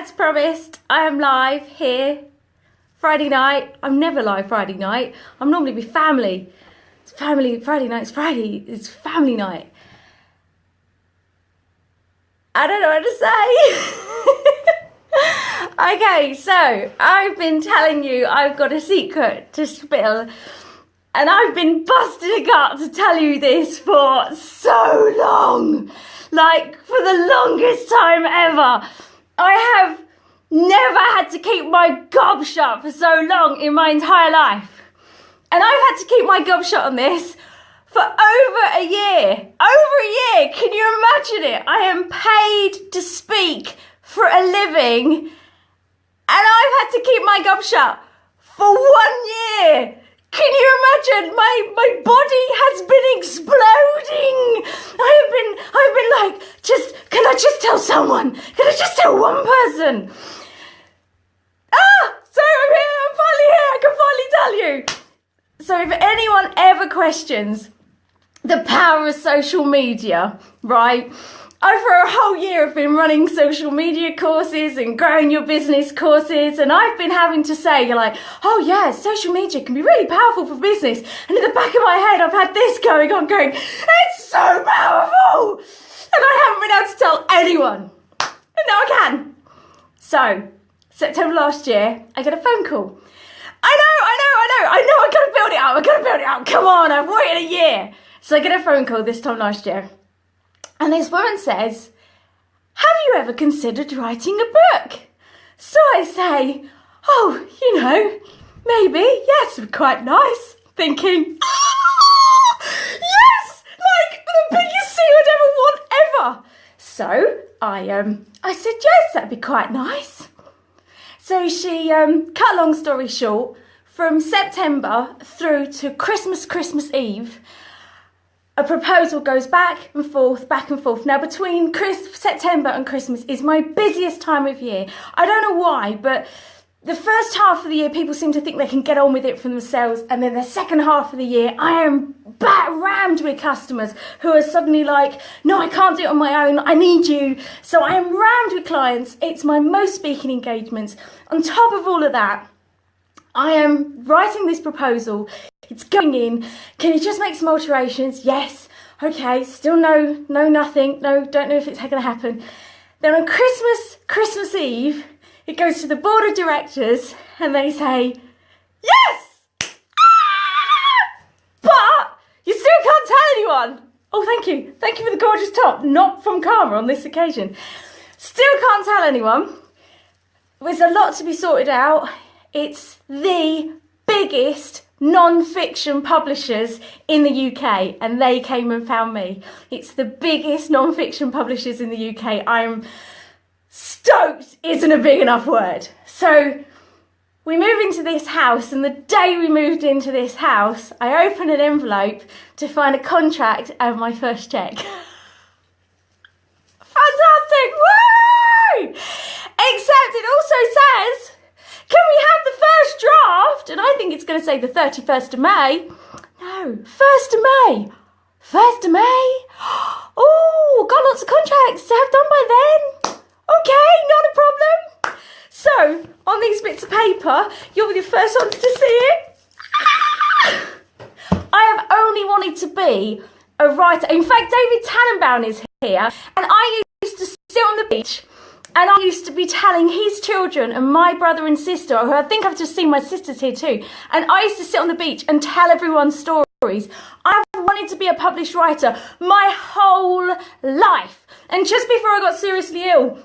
as promised, I am live here Friday night. I'm never live Friday night. I'm normally with family. It's family, Friday night, it's family night. I don't know what to say. Okay, so I've been telling you I've got a secret to spill. And I've been busting a gut to tell you this for so long. Like, for the longest time ever. I have never had to keep my gob shut for so long in my entire life. And I've had to keep my gob shut on this for over a year. Over a year, can you imagine it? I am paid to speak for a living. And I've had to keep my gob shut for 1 year. Can you imagine? My body has been exploding. I've been like, can I just tell someone? Can I just tell one person? So I'm here, I'm finally here, I can finally tell you. So if anyone ever questions the power of social media, right? For a whole year I've been running social media courses and growing your business courses, and I've been having to say, you're like, oh yeah, social media can be really powerful for business. And in the back of my head I've had this going on going, it's so powerful! And I haven't been able to tell anyone. And now I can. So, September last year, I get a phone call. I know, I gotta build it up, come on, I've waited a year. So I get a phone call this time last year. And this woman says, have you ever considered writing a book? So I say, oh, maybe, yes, it'd be quite nice. Thinking, yes, like the biggest thing I'd ever want ever. So I said, yes, that'd be quite nice. So she, cut a long story short, from September through to Christmas Eve, a proposal goes back and forth. Now, between September and Christmas is my busiest time of year. I don't know why, but the first half of the year, people seem to think they can get on with it for themselves. And then the second half of the year, I am rammed with customers who are suddenly like, no, I can't do it on my own. I need you. So I am rammed with clients. It's my most speaking engagements. On top of all of that, I am writing this proposal. It's going in. Can you just make some alterations? Yes. Okay. Still no, nothing. No, don't know if it's going to happen. Then on Christmas Eve, it goes to the board of directors and they say, yes! But you still can't tell anyone. Oh, thank you. Thank you for the gorgeous top. Not from Karma on this occasion. Still can't tell anyone. There's a lot to be sorted out. It's the biggest non-fiction publishers in the UK, and they came and found me. It's the biggest non-fiction publishers in the UK. I'm stoked isn't a big enough word. So we move into this house, and the day we moved into this house, I open an envelope to find a contract and my first check. Fantastic! Woo! Except it also says, can we have the first draft? And I think it's going to say the 31st of May. No, 1st of May. 1st of May? Oh, got lots of contracts to have done by then. Okay, not a problem. So, on these bits of paper, you'll be the first ones to see it. I have only wanted to be a writer. In fact, David Tannenbaum is here, and I used to sit on the beach. And I used to be telling his children and my brother and sister, who I think I've just seen my sisters here too, and I used to sit on the beach and tell everyone stories. I've wanted to be a published writer my whole life. And just before I got seriously ill,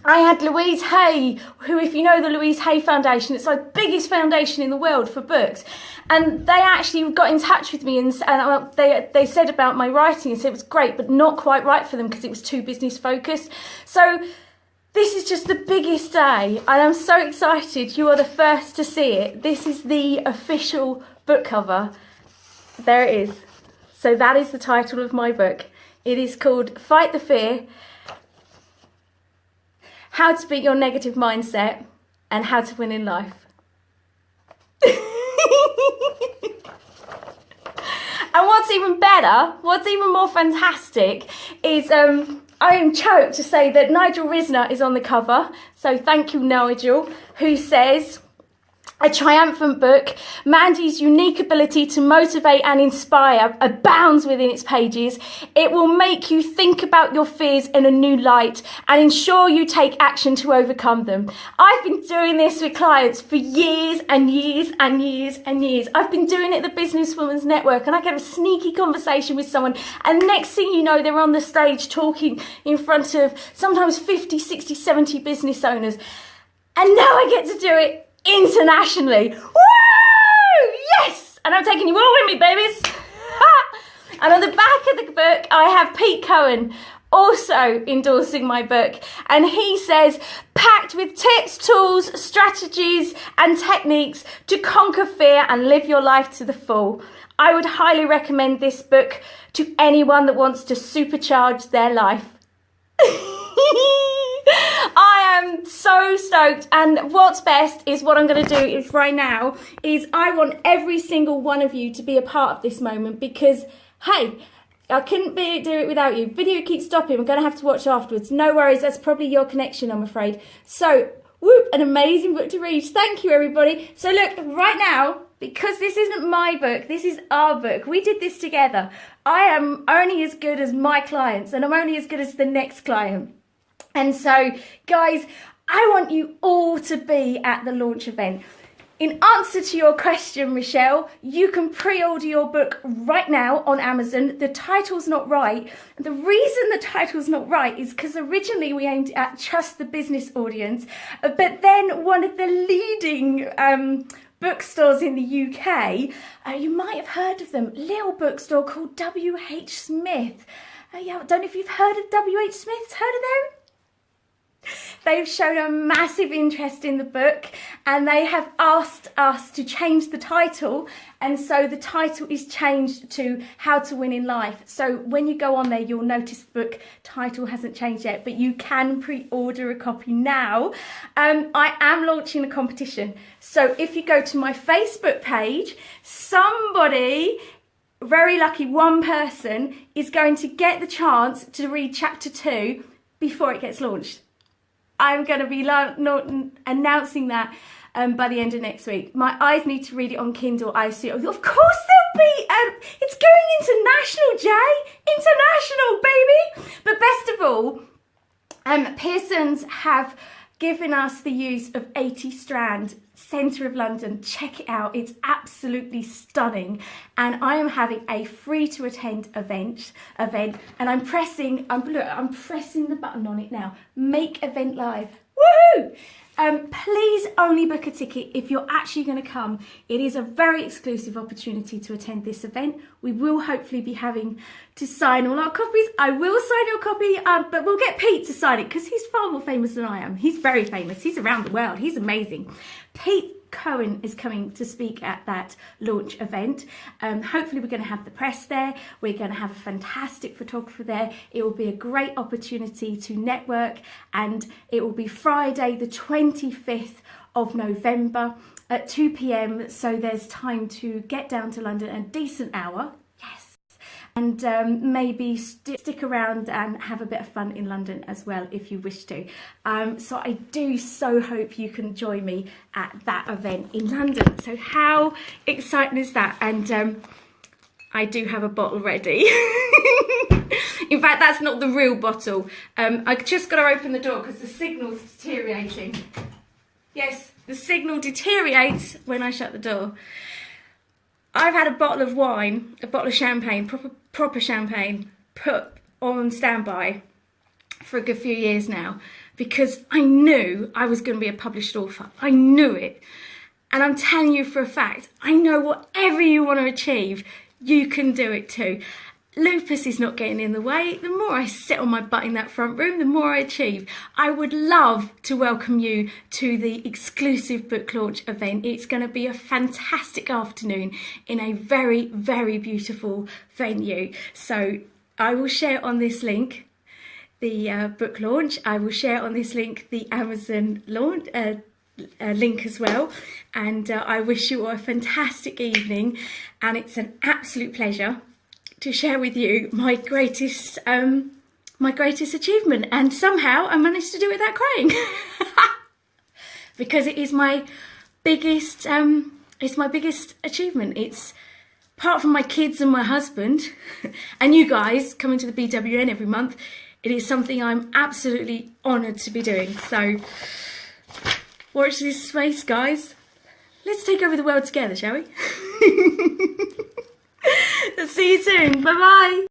I had Louise Hay, who, if you know the Louise Hay Foundation, it's the biggest foundation in the world for books. And they actually got in touch with me and they said about my writing and said it was great, but not quite right for them because it was too business focused. So this is just the biggest day, and I'm so excited. You are the first to see it. This is the official book cover. There it is. So that is the title of my book. It is called Fight the Fear, How to Beat Your Negative Mindset and How to Win in Life. And what's even better, what's even more fantastic is I am choked to say that Nigel Risner is on the cover. So thank you, Nigel, who says, a triumphant book. Mandy's unique ability to motivate and inspire abounds within its pages. It will make you think about your fears in a new light and ensure you take action to overcome them. I've been doing this with clients for years and years and years and years. I've been doing it at the Businesswomen's Network, and I get a sneaky conversation with someone, and next thing you know, they're on the stage talking in front of sometimes 50, 60, 70 business owners. And now I get to do it internationally. Woo! Yes! And I'm taking you all with me, babies. And on the back of the book, I have Pete Cohen also endorsing my book. And he says, packed with tips, tools, strategies, and techniques to conquer fear and live your life to the full. I would highly recommend this book to anyone that wants to supercharge their life. I am so stoked, and what's best is what I'm going to do is right now is I want every single one of you to be a part of this moment, because hey, I couldn't do it without you. Video keeps stopping. I'm going to have to watch afterwards. No worries, that's probably your connection, I'm afraid. So whoop, an amazing book to read. Thank you, everybody. So look, right now, because this isn't my book, this is our book. We did this together. I am only as good as my clients, and I'm only as good as the next client. And so, guys, I want you all to be at the launch event. In answer to your question, Michelle, you can pre-order your book right now on Amazon. The title's not right. The reason the title's not right is because originally we aimed at just the business audience, but then one of the leading bookstores in the UK, you might have heard of them, little bookstore called W.H. Smith. Yeah, I don't know if you've heard of W.H. Smith. Heard of them? They've shown a massive interest in the book, and they have asked us to change the title, and so the title is changed to How to Win in Life. So when you go on there, you'll notice the book title hasn't changed yet, but you can pre-order a copy now. I am launching a competition, so if you go to my Facebook page, somebody, very lucky one person, is going to get the chance to read chapter 2 before it gets launched. I'm going to be announcing that by the end of next week. My eyes need to read it on Kindle. I assume, of course there'll be, it's going international, Jay. International, baby. But best of all, Pearson's have given us the use of 80 Strand, centre of London. Check it out, it's absolutely stunning. And I am having a free to attend event, and I'm pressing the button on it now. Make event live. Woohoo! Please only book a ticket if you're actually going to come. It is a very exclusive opportunity to attend this event. We will hopefully be having to sign all our copies. I will sign your copy, but we'll get Pete to sign it because he's far more famous than I am. He's very famous. He's around the world. He's amazing. Pete Cohen is coming to speak at that launch event. Hopefully we're going to have the press there. We're going to have a fantastic photographer there. It will be a great opportunity to network, and it will be Friday the 25th of November at 2 p.m. So there's time to get down to London, a decent hour. Yes. And maybe stick around and have a bit of fun in London as well if you wish to. So I do so hope you can join me at that event in London. So how exciting is that? And I do have a bottle ready. In fact, that's not the real bottle. I just got to open the door because the signal's deteriorating. Yes, the signal deteriorates when I shut the door. I've had a bottle of wine, a bottle of champagne, proper champagne, put on standby for a good few years now, because I knew I was going to be a published author. I knew it. And I'm telling you for a fact, I know whatever you want to achieve, you can do it too. Lupus is not getting in the way. The more I sit on my butt in that front room, the more I achieve. I would love to welcome you to the exclusive book launch event. It's going to be a fantastic afternoon in a very, very beautiful venue. So I will share on this link the book launch. I will share on this link the Amazon launch link as well. And I wish you all a fantastic evening. And it's an absolute pleasure to share with you my greatest my greatest achievement, and somehow I managed to do it without crying. Because it is my biggest achievement. It's, apart from my kids and my husband and you guys coming to the BWN every month, it is something I'm absolutely honoured to be doing. So watch this space, guys. Let's take over the world together, shall we? See you soon. Bye bye.